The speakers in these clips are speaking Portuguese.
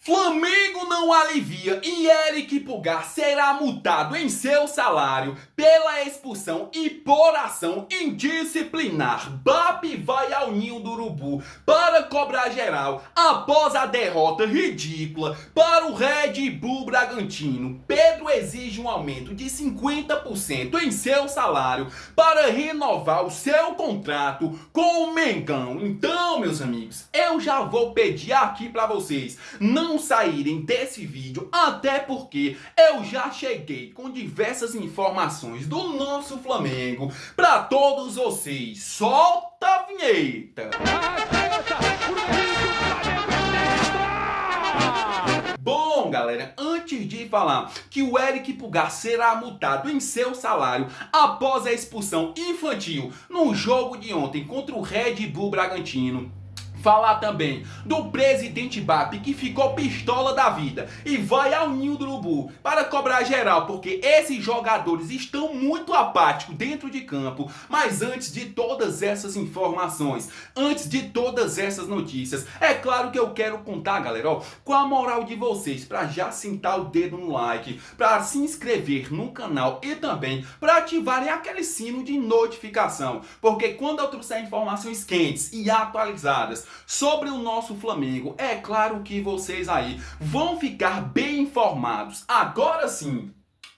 Flamengo não alivia e Eric Pulgar será multado em seu salário pela expulsão e por ação indisciplinar. BAP vai ao ninho do urubu para cobrar geral após a derrota ridícula para o Red Bull Bragantino. Pedro exige um aumento de 50% em seu salário para renovar o seu contrato com o Mengão. Então, meus amigos, eu já vou pedir aqui para vocês não saírem desse vídeo, até porque eu já cheguei com diversas informações do nosso Flamengo para todos vocês. Solta a vinheta! Bom, galera, antes de falar que o Eric Pulgar será multado em seu salário após a expulsão infantil no jogo de ontem contra o Red Bull Bragantino, falar também do presidente BAP que ficou pistola da vida e vai ao ninho do urubu para cobrar geral, porque esses jogadores estão muito apáticos dentro de campo. Mas antes de todas essas informações, antes de todas essas notícias, é claro que eu quero contar, galera, com a moral de vocês, para já sentar o dedo no like, para se inscrever no canal e também para ativarem aquele sino de notificação, porque quando eu trouxer informações quentes e atualizadas sobre o nosso Flamengo, é claro que vocês aí vão ficar bem informados. Agora sim,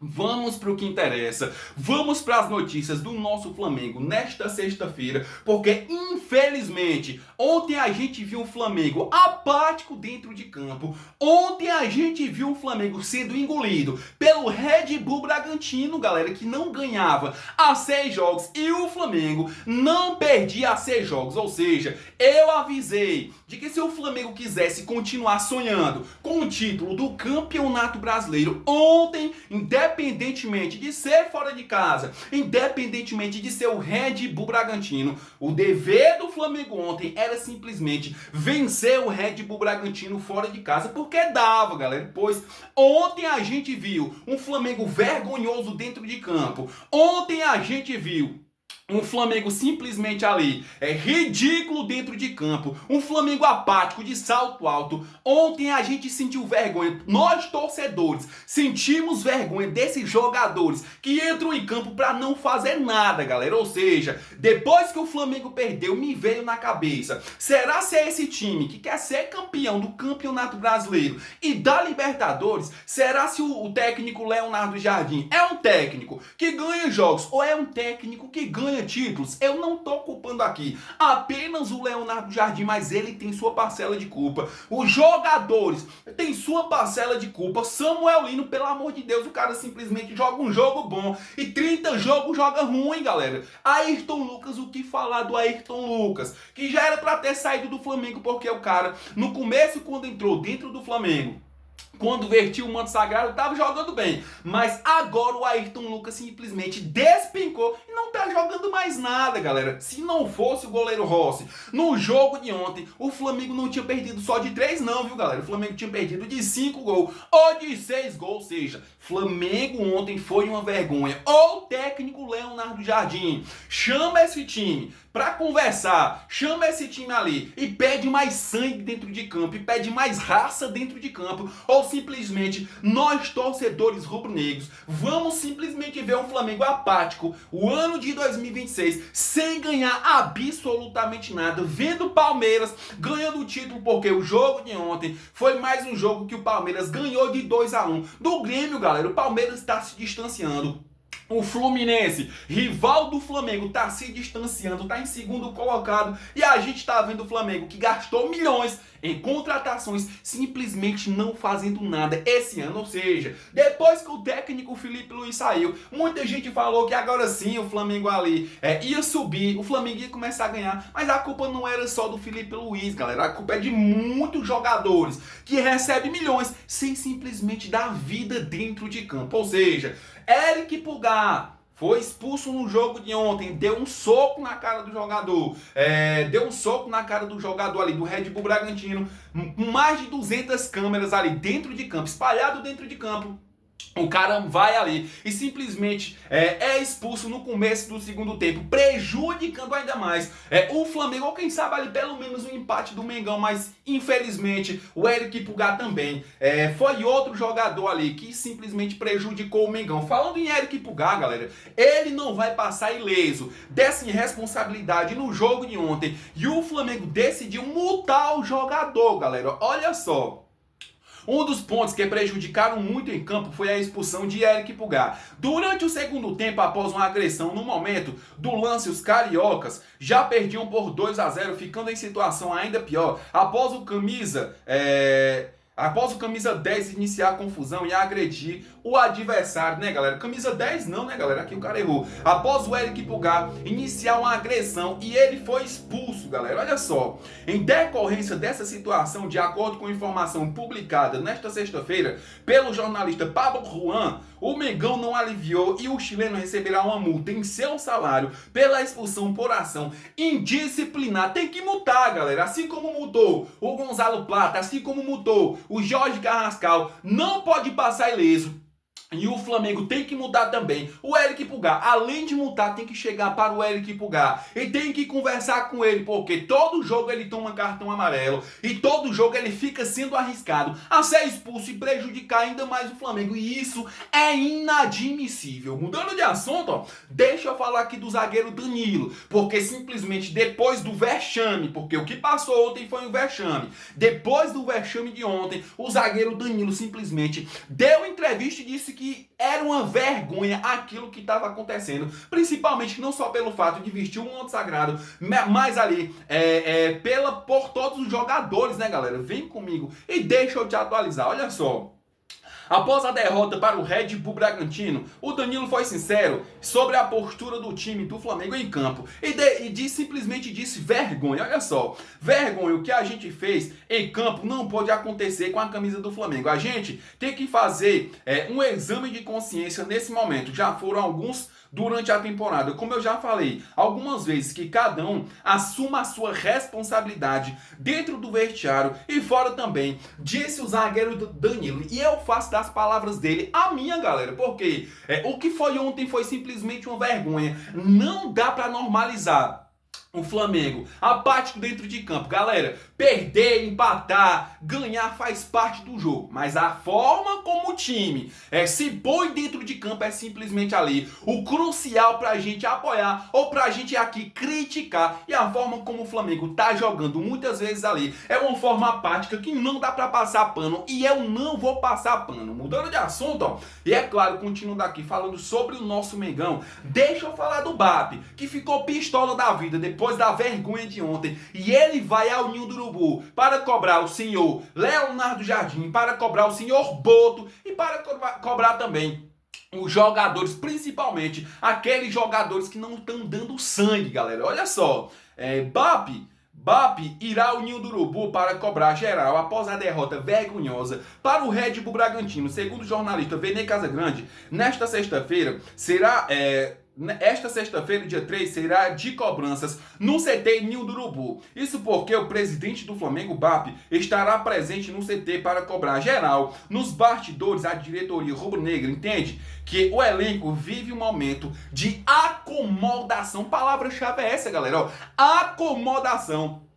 vamos para o que interessa, vamos para as notícias do nosso Flamengo nesta sexta-feira, porque infelizmente ontem a gente viu o Flamengo apático dentro de campo, ontem a gente viu o Flamengo sendo engolido pelo Red Bull Bragantino, galera, que não ganhava há 6 jogos e o Flamengo não perdia há 6 jogos, ou seja, eu avisei de que se o Flamengo quisesse continuar sonhando com o título do Campeonato Brasileiro, ontem, independentemente de ser fora de casa, independentemente de ser o Red Bull Bragantino, o dever do Flamengo ontem era simplesmente vencer o Red Bull Bragantino fora de casa, porque dava, galera, pois ontem a gente viu um Flamengo vergonhoso dentro de campo, ontem a gente viu um Flamengo simplesmente ali, ridículo dentro de campo, um Flamengo apático de salto alto. Ontem a gente sentiu vergonha, nós torcedores sentimos vergonha desses jogadores que entram em campo para não fazer nada, galera. Ou seja, depois que o Flamengo perdeu, me veio na cabeça, será se é esse time que quer ser campeão do Campeonato Brasileiro e da Libertadores? Será se o técnico Leonardo Jardim é um técnico que ganha jogos ou é um técnico que ganha títulos? Eu não tô culpando aqui apenas o Leonardo Jardim, mas ele tem sua parcela de culpa. Os jogadores têm sua parcela de culpa. Samuel Lino, pelo amor de Deus, o cara simplesmente joga um jogo bom e 30 jogos joga ruim, galera. Ayrton Lucas, o que falar do Ayrton Lucas, que já era pra ter saído do Flamengo, porque o cara, no começo, quando entrou dentro do Flamengo, quando vertiu o manto sagrado, estava jogando bem. Mas agora o Ayrton Lucas simplesmente despencou e não tá jogando mais nada, galera. Se não fosse o goleiro Rossi, no jogo de ontem, o Flamengo não tinha perdido só de 3 não, viu, galera? O Flamengo tinha perdido de 5 gols ou de 6 gols. Ou seja, Flamengo ontem foi uma vergonha. O técnico Leonardo Jardim chama esse time para conversar, chama esse time ali e pede mais sangue dentro de campo, e pede mais raça dentro de campo, ou simplesmente nós torcedores rubro-negros vamos simplesmente ver um Flamengo apático o ano de 2026 sem ganhar absolutamente nada, vendo o Palmeiras ganhando o título, porque o jogo de ontem foi mais um jogo que o Palmeiras ganhou de 2-1 do Grêmio, galera. O Palmeiras está se distanciando. O Fluminense, rival do Flamengo, está se distanciando, está em segundo colocado. E a gente está vendo o Flamengo, que gastou milhões em contratações, simplesmente não fazendo nada esse ano. Ou seja, depois que o técnico Felipe Luiz saiu, muita gente falou que agora sim o Flamengo ali ia subir, o Flamengo ia começar a ganhar. Mas a culpa não era só do Felipe Luiz, galera. A culpa é de muitos jogadores que recebem milhões sem simplesmente dar vida dentro de campo. Ou seja, Eric Pulgar foi expulso no jogo de ontem, deu um soco na cara do jogador, deu um soco na cara do jogador ali do Red Bull Bragantino, com mais de 200 câmeras ali dentro de campo, espalhado dentro de campo. O cara vai ali e simplesmente é expulso no começo do segundo tempo, prejudicando ainda mais o Flamengo, ou quem sabe ali pelo menos um empate do Mengão, mas infelizmente o Eric Pulgar também foi outro jogador ali que simplesmente prejudicou o Mengão. Falando em Eric Pulgar, galera, ele não vai passar ileso dessa irresponsabilidade no jogo de ontem e o Flamengo decidiu multar o jogador, galera. Olha só. Um dos pontos que prejudicaram muito em campo foi a expulsão de Eric Pulgar. Durante o segundo tempo, após uma agressão, no momento do lance, os cariocas já perdiam por 2-0, ficando em situação ainda pior. Após o camisa 10 iniciar a confusão e agredir o adversário, né, galera? Camisa 10 não, né, galera? Aqui o cara errou. Após o Eric Pulgar iniciar uma agressão e ele foi expulso, galera. Olha só. Em decorrência dessa situação, de acordo com informação publicada nesta sexta-feira pelo jornalista Pablo Juan, o Mengão não aliviou e o chileno receberá uma multa em seu salário pela expulsão por ação indisciplinar. Tem que multar, galera. Assim como multou o Gonzalo Plata, assim como multou o Jorge Carrascal, não pode passar ileso. E o Flamengo tem que mudar também. O Eric Pulgar, além de multar, tem que chegar para o Eric Pulgar e tem que conversar com ele, porque todo jogo ele toma cartão amarelo e todo jogo ele fica sendo arriscado a ser expulso e prejudicar ainda mais o Flamengo. E isso é inadmissível. Mudando de assunto, ó, deixa eu falar aqui do zagueiro Danilo, porque simplesmente depois do vexame, porque o que passou ontem foi um vexame. Depois do vexame de ontem, o zagueiro Danilo simplesmente deu entrevista e disse que era uma vergonha aquilo que estava acontecendo, principalmente não só pelo fato de vestir um manto sagrado, mas ali por todos os jogadores, né, galera? Vem comigo e deixa eu te atualizar. Olha só. Após a derrota para o Red Bull Bragantino, o Danilo foi sincero sobre a postura do time do Flamengo em campo e simplesmente disse vergonha. Olha só, vergonha, o que a gente fez em campo não pode acontecer com a camisa do Flamengo. A gente tem que fazer um exame de consciência nesse momento. Já foram alguns durante a temporada, como eu já falei algumas vezes, que cada um assuma a sua responsabilidade dentro do vestiário e fora também, disse o zagueiro Danilo, e eu faço das palavras dele a minha, galera, porque o que foi ontem foi simplesmente uma vergonha. Não dá pra normalizar o Flamengo apático dentro de campo. Galera, perder, empatar, ganhar faz parte do jogo, mas a forma como o time se põe dentro de campo é simplesmente ali o crucial pra gente apoiar ou pra gente aqui criticar. E a forma como o Flamengo tá jogando muitas vezes ali é uma forma apática que não dá pra passar pano, e eu não vou passar pano. Mudando de assunto, ó, e é claro, continuando aqui falando sobre o nosso Mengão, deixa eu falar do Bap, que ficou pistola da vida depois da vergonha de ontem, e ele vai ao Ninho do Urubu para cobrar o senhor Leonardo Jardim, para cobrar o senhor Boto e para cobrar também os jogadores, principalmente aqueles jogadores que não estão dando sangue, galera. Olha só, Bap irá ao Ninho do Urubu para cobrar geral após a derrota vergonhosa para o Red Bull Bragantino. Segundo o jornalista Vene Casagrande, nesta sexta-feira será... Esta sexta-feira, dia 3, será de cobranças no CT Ninho do Urubu. Isso porque o presidente do Flamengo, Bap, estará presente no CT para cobrar geral. Nos bastidores, a diretoria rubro-negra entende que o elenco vive um momento de acomodação. Palavra-chave é essa, galera. Ó, acomodação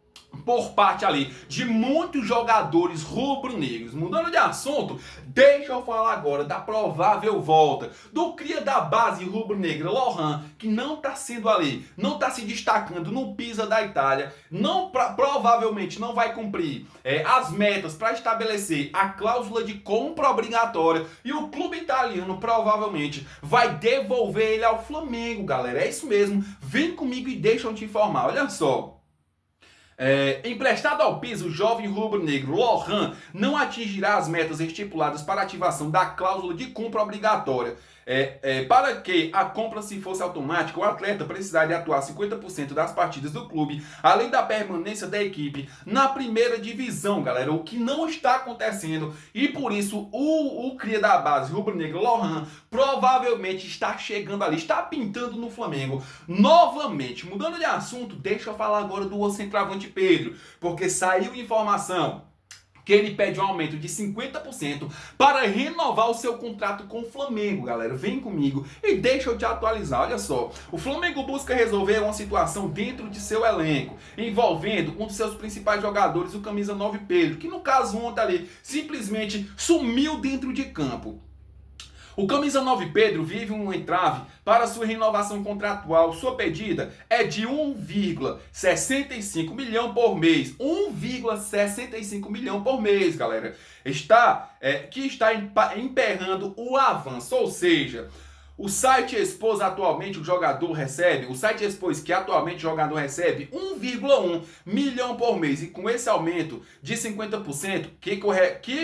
por parte ali de muitos jogadores rubro-negros. Mudando de assunto, deixa eu falar agora da provável volta do cria da base rubro-negra, Lohan, que não está sendo ali, não está se destacando no Pisa da Itália, provavelmente não vai cumprir as metas para estabelecer a cláusula de compra obrigatória, e o clube italiano provavelmente vai devolver ele ao Flamengo, galera. É isso mesmo, vem comigo e deixa eu te informar. Olha só. Emprestado ao Pisa, o jovem rubro-negro Lohan não atingirá as metas estipuladas para ativação da cláusula de compra obrigatória. Para que a compra se fosse automática, o atleta precisaria atuar 50% das partidas do clube, além da permanência da equipe na primeira divisão, galera, o que não está acontecendo, e por isso o cria da base rubro-negro Lohan provavelmente está chegando ali, está pintando no Flamengo novamente. Mudando de assunto, deixa eu falar agora do centroavante Pedro, porque saiu informação que ele pede um aumento de 50% para renovar o seu contrato com o Flamengo, galera. Vem comigo e deixa eu te atualizar. Olha só, o Flamengo busca resolver uma situação dentro de seu elenco, envolvendo um dos seus principais jogadores, o camisa 9 Pedro, que no caso ontem ali simplesmente sumiu dentro de campo. O camisa 9 Pedro vive um entrave para sua renovação contratual. Sua pedida é de 1,65 milhão por mês. 1,65 milhão por mês, galera. Que está emperrando o avanço, ou seja, o site expôs atualmente o site expôs que atualmente o jogador recebe 1,1 milhão por mês, e com esse aumento de 50%, que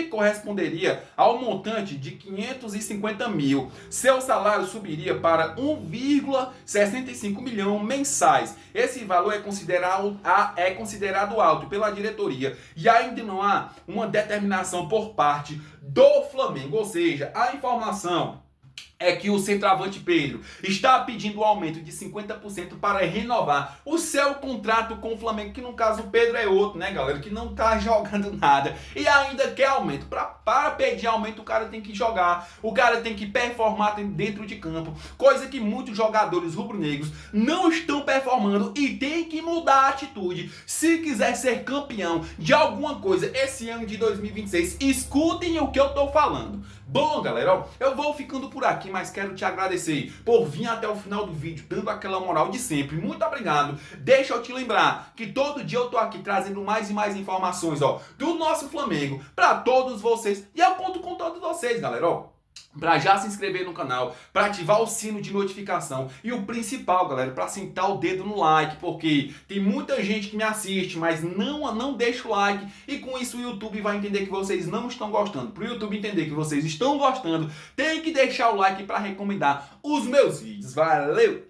corresponderia ao montante de 550 mil, seu salário subiria para 1,65 milhão mensais. Esse valor é considerado alto pela diretoria e ainda não há uma determinação por parte do Flamengo, ou seja, a informação é que o centroavante Pedro está pedindo um aumento de 50% para renovar o seu contrato com o Flamengo, que no caso o Pedro é outro, né, galera, que não tá jogando nada e ainda quer aumento. Para pedir aumento, o cara tem que jogar, o cara tem que performar dentro de campo, coisa que muitos jogadores rubro-negros não estão performando e tem que mudar a atitude se quiser ser campeão de alguma coisa esse ano de 2026. Escutem o que eu tô falando. Bom, galera, ó, eu vou ficando por aqui, mas quero te agradecer por vir até o final do vídeo, dando aquela moral de sempre. Muito obrigado. Deixa eu te lembrar que todo dia eu tô aqui trazendo mais e mais informações, ó, do nosso Flamengo para todos vocês. E eu conto com todos vocês, galera, ó, para já se inscrever no canal, para ativar o sino de notificação e o principal, galera, para sentar o dedo no like, porque tem muita gente que me assiste, mas não deixa o like, e com isso o YouTube vai entender que vocês não estão gostando. Para o YouTube entender que vocês estão gostando, tem que deixar o like para recomendar os meus vídeos. Valeu!